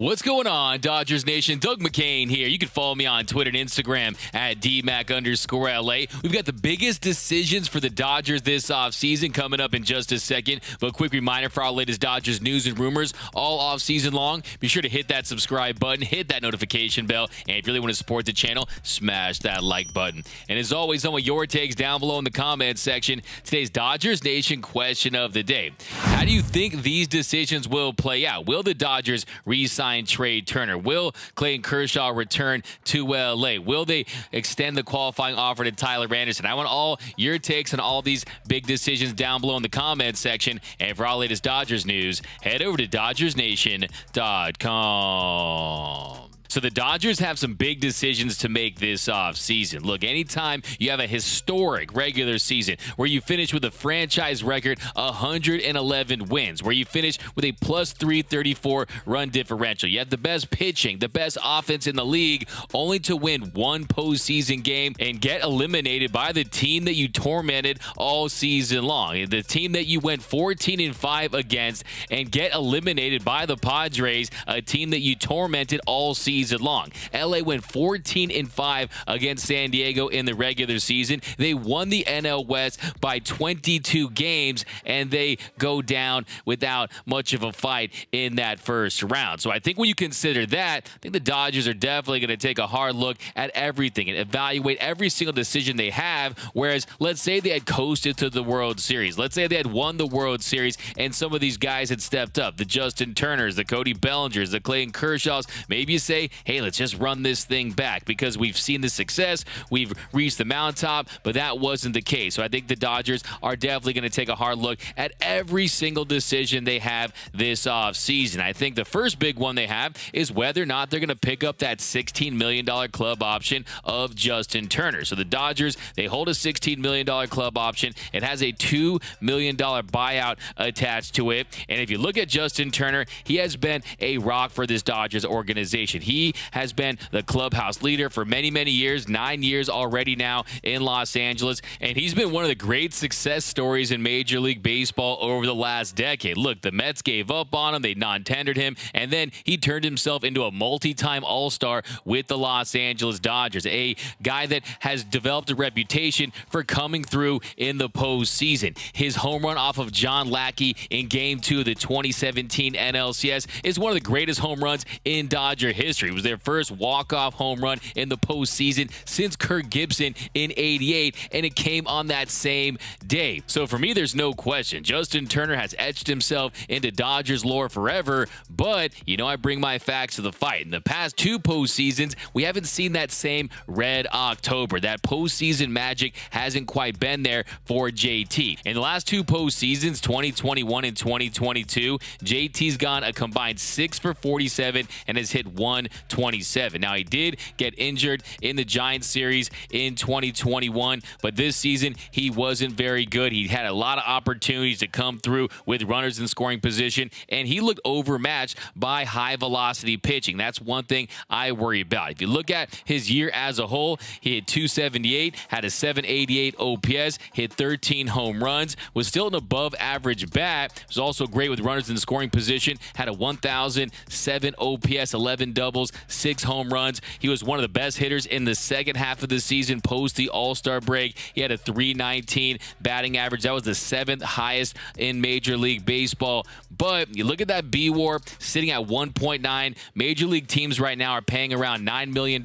What's going on, Dodgers Nation? Doug McCain here. You can follow me on Twitter and Instagram at DMac_LA. We've got the biggest decisions for the Dodgers this offseason coming up in just a second. But a quick reminder for our latest Dodgers news and rumors all offseason long. Be sure to hit that subscribe button, hit that notification bell, and if you really want to support the channel, smash that like button. And as always, some of your takes down below in the comments section. Today's Dodgers Nation question of the day. How do you think these decisions will play out? Will the Dodgers re-sign Trea Turner? Will Clayton Kershaw return to LA? Will they extend the qualifying offer to Tyler Anderson? I want all your takes on all these big decisions down below in the comments section. And for our latest Dodgers news, head over to DodgersNation.com. So the Dodgers have some big decisions to make this offseason. Look, anytime you have a historic regular season where you finish with a franchise record 111 wins, where you finish with a plus 334 run differential, you have the best pitching, the best offense in the league, only to win one postseason game and get eliminated by the team that you tormented all season long. The team that you went 14-5 against and get eliminated by the Padres, a team that you tormented all season long. LA went 14-5 against San Diego in the regular season. They won the NL West by 22 games, and they go down without much of a fight in that first round. So I think when you consider that, I think the Dodgers are definitely going to take a hard look at everything and evaluate every single decision they have. Whereas, let's say they had coasted to the World Series. Let's say they had won the World Series, and some of these guys had stepped up. The Justin Turners, the Cody Bellingers, the Clayton Kershaws. Maybe you say, hey, let's just run this thing back because we've seen the success, we've reached the mountaintop, but that wasn't the case. So I think the Dodgers are definitely going to take a hard look at every single decision they have this offseason. I think the first big one they have is whether or not they're going to pick up that $16 million club option of Justin Turner. So the Dodgers, they hold a $16 million club option. It has a $2 million buyout attached to it. And if you look at Justin Turner, he has been a rock for this Dodgers organization. He has been the clubhouse leader for many, many years, 9 years already now in Los Angeles, and he's been one of the great success stories in Major League Baseball over the last decade. Look, the Mets gave up on him, they non-tendered him, and then he turned himself into a multi-time All-Star with the Los Angeles Dodgers, a guy that has developed a reputation for coming through in the postseason. His home run off of John Lackey in Game 2 of the 2017 NLCS is one of the greatest home runs in Dodger history. It was their first walk-off home run in the postseason since Kirk Gibson in '88, and it came on that same day. So for me, there's no question. Justin Turner has etched himself into Dodgers lore forever, but, I bring my facts to the fight. In the past two postseasons, we haven't seen that same red October. That postseason magic hasn't quite been there for JT. In the last two postseasons, 2021 and 2022, JT's gone a combined 6 for 47 and has hit 127. Now, he did get injured in the Giants series in 2021, but this season he wasn't very good. He had a lot of opportunities to come through with runners in scoring position, and he looked overmatched by high-velocity pitching. That's one thing I worry about. If you look at his year as a whole, he hit 278, had a 788 OPS, hit 13 home runs, was still an above-average bat, was also great with runners in scoring position, had a 1,007 OPS, 11 doubles, 6 home runs. He was one of the best hitters in the second half of the season post the All-Star break. He had a 319 batting average. That was the 7th highest in Major League Baseball. But you look at that B-WAR sitting at 1.9. Major League teams right now are paying around $9 million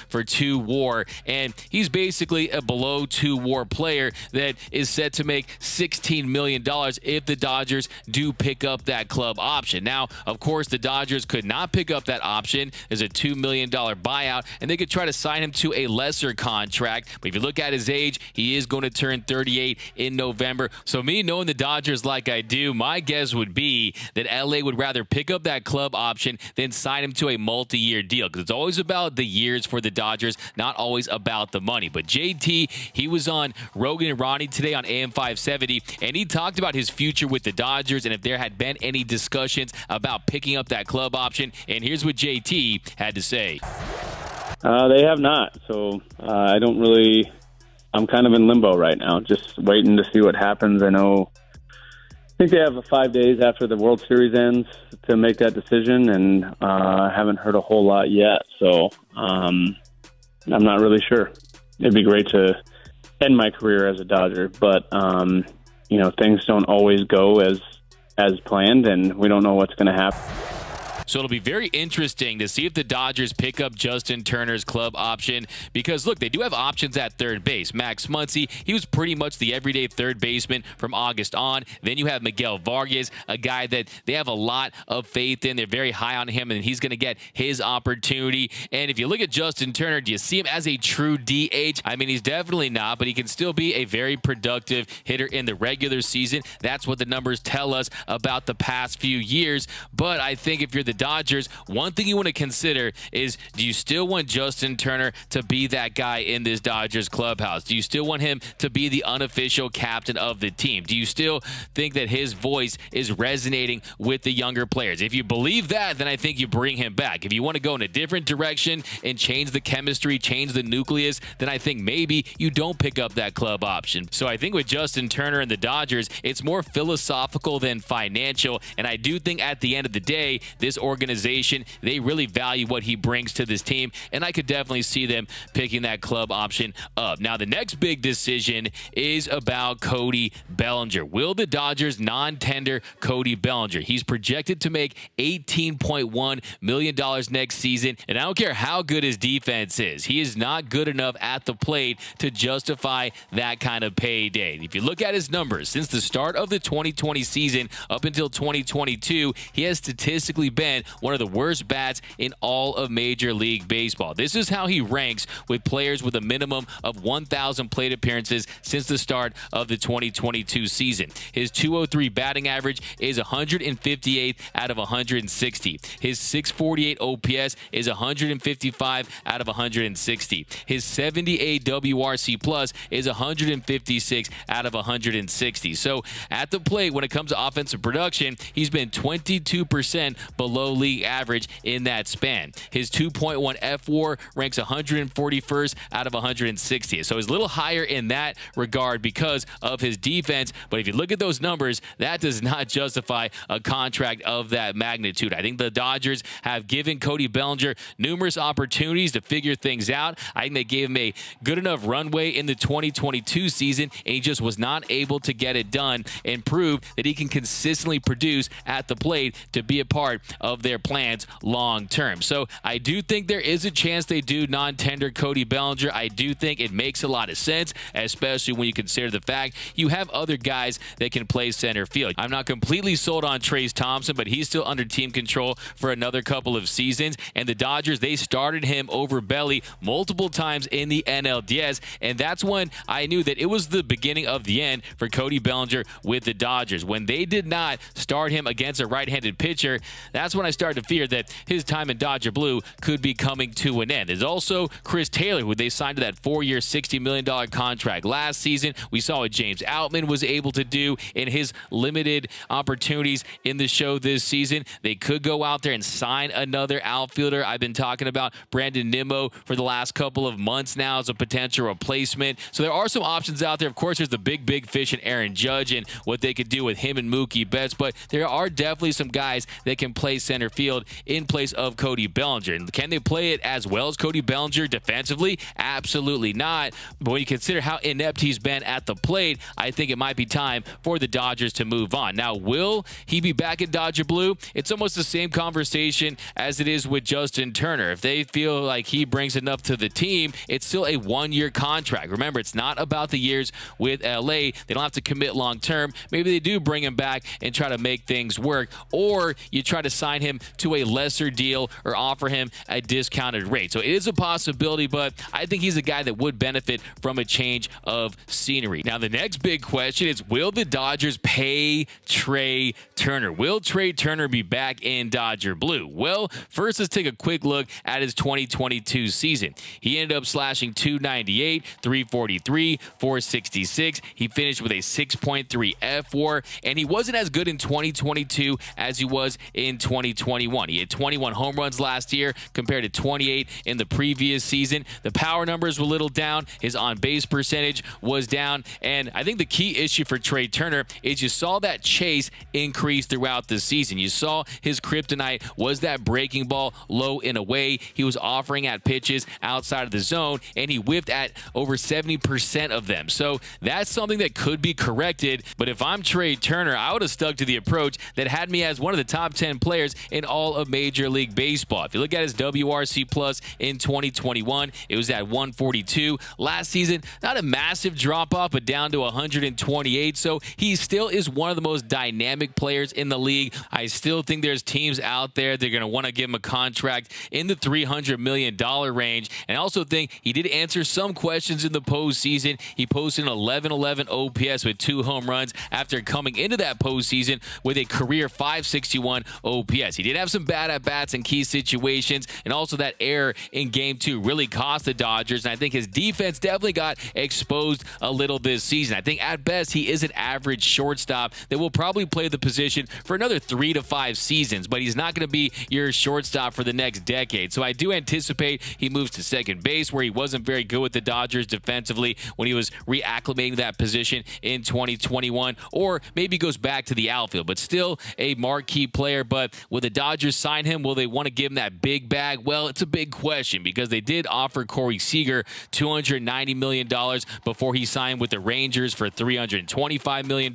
for 2 WAR, and he's basically a below 2 WAR player that is set to make $16 million if the Dodgers do pick up that club option. Now, of course, the Dodgers could not pick up that option. There's a $2 million buyout, and they could try to sign him to a lesser contract. But if you look at his age, he is going to turn 38 in November. So me knowing the Dodgers like I do, my guess would be that LA would rather pick up that club option than sign him to a multi-year deal, because it's always about the years for the Dodgers, not always about the money. But JT, he was on Rogan and Ronnie today on AM 570, and he talked about his future with the Dodgers and if there had been any discussions about picking up that club option. And here's what JT had to say. They have not, so I'm kind of in limbo right now, just waiting to see what happens. I know think they have 5 days after the World Series ends to make that decision, and I haven't heard a whole lot yet. So I'm not really sure. It'd be great to end my career as a Dodger, but things don't always go as planned, and we don't know what's going to happen. So it'll be very interesting to see if the Dodgers pick up Justin Turner's club option because, look, they do have options at third base. Max Muncy, he was pretty much the everyday third baseman from August on. Then you have Miguel Vargas, a guy that they have a lot of faith in. They're very high on him, and he's going to get his opportunity. And if you look at Justin Turner, do you see him as a true DH? I mean, he's definitely not, but he can still be a very productive hitter in the regular season. That's what the numbers tell us about the past few years. But I think if you're the Dodgers, one thing you want to consider is, do you still want Justin Turner to be that guy in this Dodgers clubhouse? Do you still want him to be the unofficial captain of the team? Do you still think that his voice is resonating with the younger players? If you believe that, then I think you bring him back. If you want to go in a different direction and change the chemistry, change the nucleus, then I think maybe you don't pick up that club option. So I think with Justin Turner and the Dodgers, it's more philosophical than financial, and I do think at the end of the day, this organization, they really value what he brings to this team, and I could definitely see them picking that club option up. Now, the next big decision is about Cody Bellinger. Will the Dodgers non-tender Cody Bellinger? He's projected to make $18.1 million next season, and I don't care how good his defense is. He is not good enough at the plate to justify that kind of payday. If you look at his numbers, since the start of the 2020 season up until 2022, he has statistically been one of the worst bats in all of Major League Baseball. This is how he ranks with players with a minimum of 1,000 plate appearances since the start of the 2022 season. His .203 batting average is 158th out of 160. His .648 OPS is 155 out of 160. His 78 WRC plus is 156 out of 160. So at the plate, when it comes to offensive production, he's been 22% below league average in that span. His 2.1 F-WAR ranks 141st out of 160. So he's a little higher in that regard because of his defense. But if you look at those numbers, that does not justify a contract of that magnitude. I think the Dodgers have given Cody Bellinger numerous opportunities to figure things out. I think they gave him a good enough runway in the 2022 season, and he just was not able to get it done and prove that he can consistently produce at the plate to be a part of their plans long term. So I do think there is a chance they do non-tender Cody Bellinger. I do think it makes a lot of sense, especially when you consider the fact you have other guys that can play center field. I'm not completely sold on Trea Turner, but he's still under team control for another couple of seasons. And the Dodgers, they started him over Belly multiple times in the NLDS, and that's when I knew that it was the beginning of the end for Cody Bellinger with the Dodgers. When they did not start him against a right-handed pitcher, that's when I started to fear that his time in Dodger Blue could be coming to an end. There's also Chris Taylor, who they signed to that 4-year, $60 million contract last season. We saw what James Outman was able to do in his limited opportunities in the show this season. They could go out there and sign another outfielder. I've been talking about Brandon Nimmo for the last couple of months now as a potential replacement. So there are some options out there. Of course, there's the big fish in Aaron Judge and what they could do with him and Mookie Betts, but there are definitely some guys that can play center field in place of Cody Bellinger. And can they play it as well as Cody Bellinger defensively? Absolutely not. But when you consider how inept he's been at the plate, I think it might be time for the Dodgers to move on. Now, will he be back in Dodger Blue? It's almost the same conversation as it is with Justin Turner. If they feel like he brings enough to the team, it's still a 1-year contract. Remember, it's not about the years with LA. They don't have to commit long term. Maybe they do bring him back and try to make things work, or you try to sign him to a lesser deal or offer him a discounted rate. So it is a possibility, but I think he's a guy that would benefit from a change of scenery. Now, the next big question is, will the Dodgers pay Trea Turner? Will Trea Turner be back in Dodger Blue? Well, first let's take a quick look at his 2022 season. He ended up slashing .298, .343, .466. He finished with a 6.3 F-WAR, and he wasn't as good in 2022 as he was in 2023. 2021. He had 21 home runs last year compared to 28 in the previous season. The power numbers were a little down. His on-base percentage was down. And I think the key issue for Trea Turner is you saw that chase increase throughout the season. You saw his kryptonite was that breaking ball low and away. He was offering at pitches outside of the zone, and he whiffed at over 70% of them. So that's something that could be corrected. But if I'm Trea Turner, I would have stuck to the approach that had me as one of the top 10 players in all of Major League Baseball. If you look at his WRC plus in 2021, it was at 142. Last season, not a massive drop-off, but down to 128. So he still is one of the most dynamic players in the league. I still think there's teams out there that are going to want to give him a contract in the $300 million range. And I also think he did answer some questions in the postseason. He posted an 11-11 OPS with 2 home runs after coming into that postseason with a career .561 OPS. He did have some bad at-bats in key situations, and also that error in Game 2 really cost the Dodgers, and I think his defense definitely got exposed a little this season. I think at best he is an average shortstop that will probably play the position for another 3 to 5 seasons, but he's not going to be your shortstop for the next decade. So I do anticipate he moves to second base, where he wasn't very good with the Dodgers defensively when he was reacclimating that position in 2021, or maybe goes back to the outfield, but still a marquee player. But will the Dodgers sign him? Will they want to give him that big bag? Well, it's a big question, because they did offer Corey Seager $290 million before he signed with the Rangers for $325 million.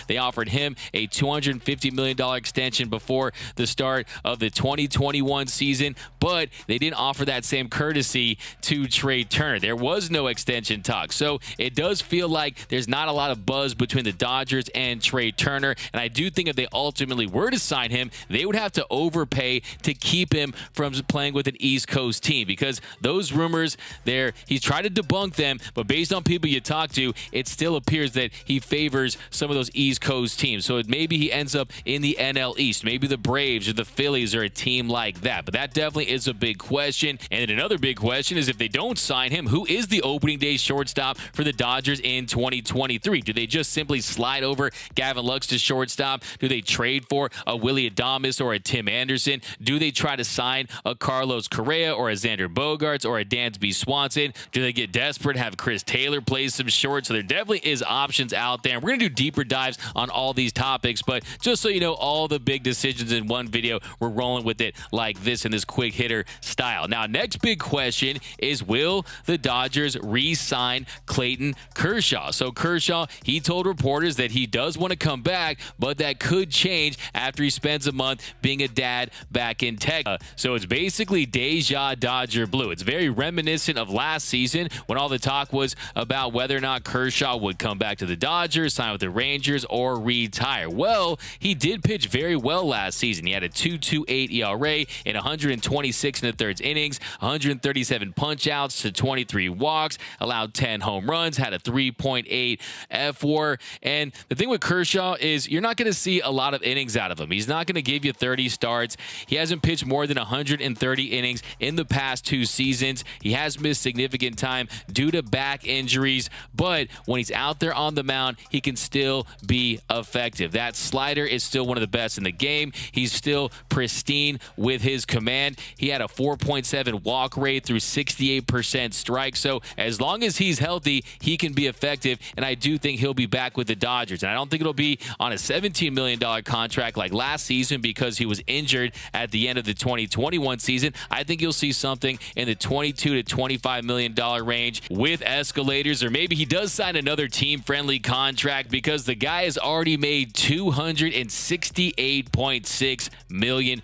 They offered him a $250 million extension before the start of the 2021 season, but they didn't offer that same courtesy to Trea Turner. There was no extension talk. So it does feel like there's not a lot of buzz between the Dodgers and Trea Turner. And I do think if they ultimately were to sign him, they would have to overpay to keep him from playing with an East Coast team, because those rumors there, he's tried to debunk them, but based on people you talk to, it still appears that he favors some of those East Coast teams. So maybe he ends up in the NL East. Maybe the Braves or the Phillies or a team like that. But that definitely is a big question. And then another big question is, if they don't sign him, who is the opening day shortstop for the Dodgers in 2023? Do they just simply slide over Gavin Lux to shortstop? Do they trade for a Willie Adames or a Tim Anderson? Do they try to sign a Carlos Correa or a Xander Bogaerts or a Dansby Swanson? Do they get desperate, have Chris Taylor play some short? So there definitely is options out there. We're going to do deeper dives on all these topics, but just so you know, all the big decisions in one video, we're rolling with it like this in this quick hitter style. Now, next big question is, will the Dodgers re-sign Clayton Kershaw? So Kershaw, he told reporters that he does want to come back, but that could change after he spends a month being a dad back in Texas. So it's basically deja Dodger blue. It's very reminiscent of last season when all the talk was about whether or not Kershaw would come back to the Dodgers, sign with the Rangers, or retire. Well, he did pitch very well last season. He had a 2.28 ERA in 126 and a third innings, 137 punch-outs to 23 walks, allowed 10 home runs, had a 3.8 FWAR. And the thing with Kershaw is you're not going to see a lot of innings out of him. He's not going to give you 30 starts. He hasn't pitched more than 130 innings in the past 2 seasons. He has missed significant time due to back injuries, but when he's out there on the mound, he can still be effective. That slider is still one of the best in the game. He's still pristine with his command. He had a 4.7 walk rate through 68% strike. So as long as he's healthy, he can be effective, and I do think he'll be back with the Dodgers. And I don't think it'll be on a $17 million contract like last season because he was injured at the end of the 2021 season. I think you'll see something in the $22 to $25 million range with escalators, or maybe he does sign another team-friendly contract because the guy has already made $268.6 million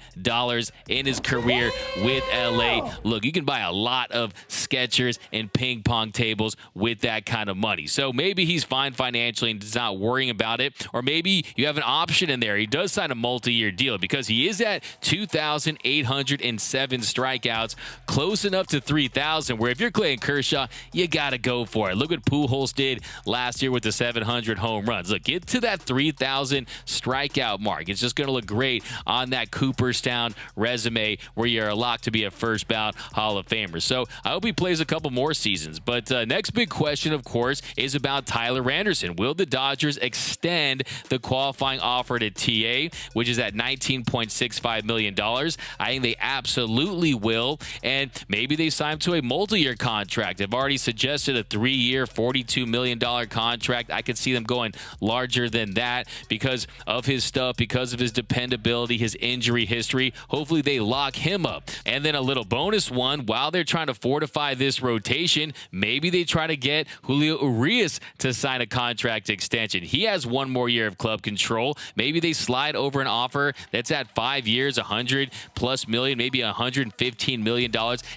in his career with LA. Look, you can buy a lot of Skechers and ping pong tables with that kind of money. So maybe he's fine financially and is not worrying about it. Or maybe you have an option in there. He does sign a multi-year deal because he is at 2,807 strikeouts, close enough to 3,000, where if you're Clayton Kershaw, you got to go for it. Look what Pujols did last year with the 700 home runs. Look, get to that 3,000 strikeout mark. It's just going to look great on that Cooperstown resume where you're a lock to be a first ballot Hall of Famer. So I hope he plays a couple more seasons. But next big question, of course, is about Tyler Anderson. Will the Dodgers extend the qualifying offer to TA, which is at $19.5 $1.65 million. I think they absolutely will, and maybe they sign him to a multi-year contract. They've already suggested a 3-year, $42 million contract. I could see them going larger than that because of his stuff, because of his dependability, his injury history. Hopefully they lock him up. And then a little bonus one, while they're trying to fortify this rotation, maybe they try to get Julio Urias to sign a contract extension. He has 1 more year of club control. Maybe they slide over an offer that's at 5 years, $100+ million, maybe $115 million,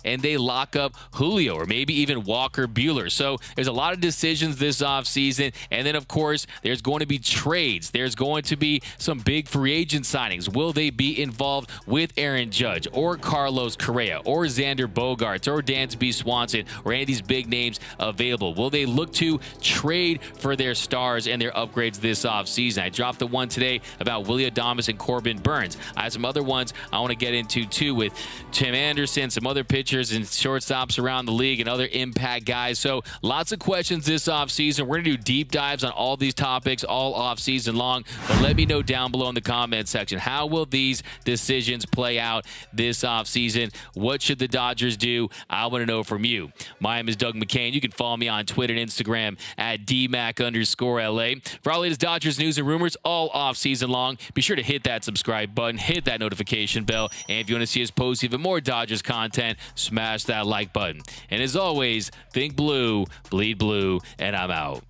and they lock up Julio or maybe even Walker Buehler. So there's a lot of decisions this offseason. And then, of course, there's going to be trades. There's going to be some big free agent signings. Will they be involved with Aaron Judge or Carlos Correa or Xander Bogaerts or Dansby Swanson or any of these big names available? Will they look to trade for their stars and their upgrades this offseason? I dropped the one today about Willie Adames and Corbin Burns. I have some other ones I want to get into too with Tim Anderson, some other pitchers and shortstops around the league and other impact guys. So lots of questions this offseason. We're going to do deep dives on all these topics all offseason long. But let me know down below in the comment section, how will these decisions play out this offseason? What should the Dodgers do? I want to know from you. My name is Doug McCain. You can follow me on Twitter and Instagram at DMac_LA. For all latest Dodgers news and rumors all offseason long, be sure to hit that subscribe button, hit that notification bell, and if you want to see us post even more Dodgers content, smash that like button. And as always, think blue, bleed blue, and I'm out.